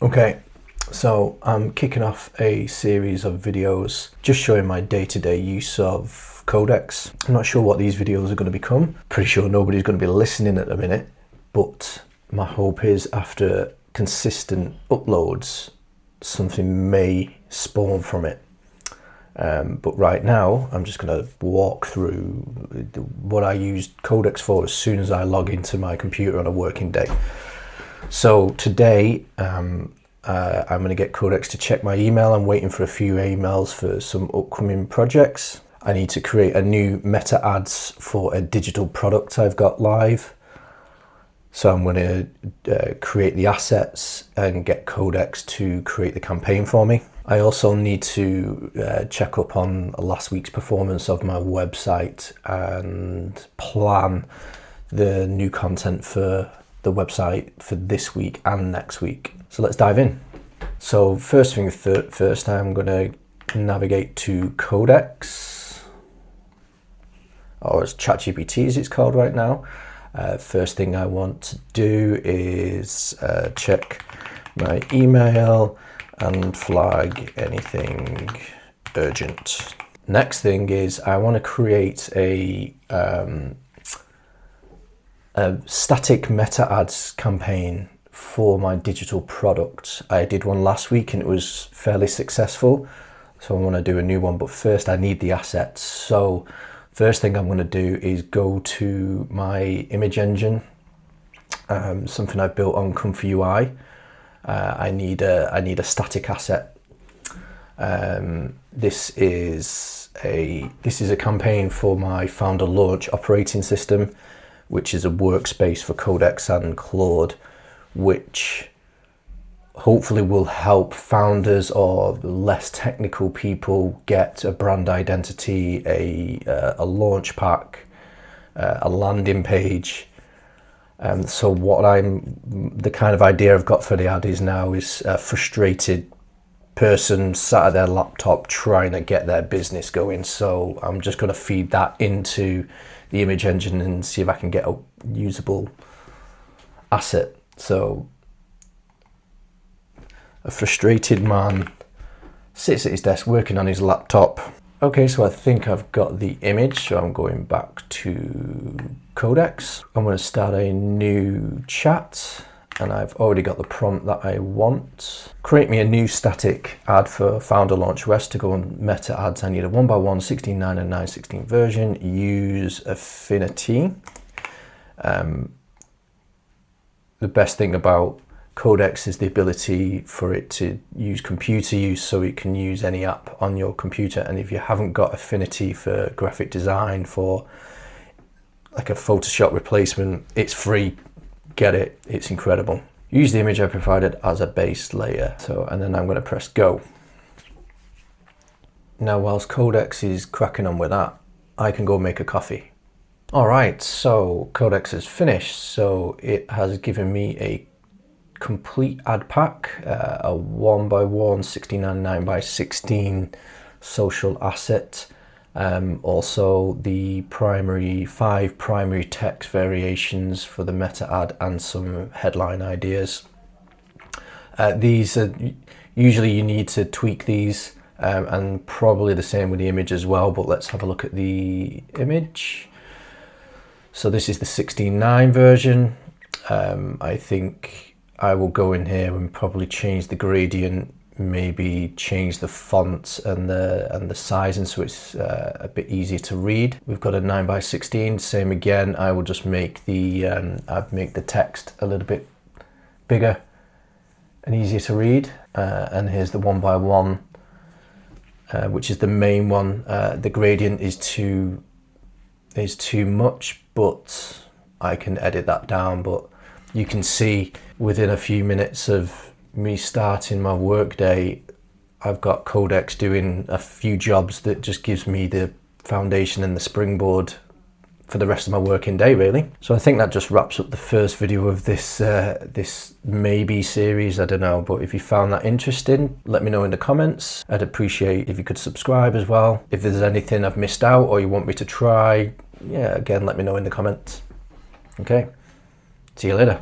Okay, so I'm kicking off a series of videos just showing my day-to-day use of Codex. I'm not sure what these videos are going to become. Pretty sure nobody's going to be listening at the minute, but my hope is after consistent uploads, something may spawn from it. But right now, I'm just going to walk through what I use Codex for as soon as I log into my computer on a working day. So today, I'm going to get Codex to check my email. I'm waiting for a few emails for some upcoming projects. I need to create a new meta ads for a digital product I've got live. So I'm going to create the assets and get Codex to create the campaign for me. I also need to check up on last week's performance of my website and plan the new content for the website for this week and next week. So let's dive in. So first thing first, I'm going to navigate to Codex, or as ChatGPT as it's called right now. First thing I want to do is check my email and flag anything urgent. Next thing is I want to create a static meta ads campaign for my digital product. I did one last week and it was fairly successful, so I want to do a new one, but first I need the assets. So first thing I'm going to do is go to my image engine, something I built on Comfy UI. I need a static asset. This is a campaign for my Founder Launch operating system, which is a workspace for Codex and Claude, which hopefully will help founders or less technical people get a brand identity, a launch pack, a landing page. So the kind of idea I've got for the ad is now is a frustrated person sat at their laptop trying to get their business going. So I'm just going to feed that into the image engine and see if I can get a usable asset. So a frustrated man sits at his desk working on his laptop. Okay, so I think I've got the image, so I'm going back to Codex. I'm going to start a new chat, and I've already got the prompt that I want. Create me a new static ad for Founder Launch West to go on meta ads. I need a 1x1, 16:9 and 9:16 version. Use Affinity. The best thing about Codex is the ability for it to use computer use, so it can use any app on your computer. And if you haven't got Affinity for graphic design, for like a Photoshop replacement, it's free. Get it, it's incredible. Use the image I provided as a base layer. So, and then I'm going to press go. Now, whilst Codex is cracking on with that, I can go make a coffee. All right, so Codex is finished. So it has given me a complete ad pack, a 1x1, 16:9, 9x16 social asset. Also the five primary text variations for the meta ad and some headline ideas. These are usually you need to tweak these, and probably the same with the image as well, but let's have a look at the image. So this is the 16:9 version. I think I will go in here and probably change the gradient, maybe change the font and the sizing so it's a bit easier to read. We've got a 9x16, same again. I will just make I'd make the text a little bit bigger and easier to read. And here's the 1x1, which is the main one. The gradient is too much, but I can edit that down. But you can see within a few minutes of me starting my workday, I've got Codex doing a few jobs that just gives me the foundation and the springboard for the rest of my working day, really. So I think that just wraps up the first video of this maybe series. I don't know, but if you found that interesting, let me know in the comments. I'd appreciate if you could subscribe as well. If there's anything I've missed out or you want me to try, yeah, again, let me know in the comments. Okay, see you later.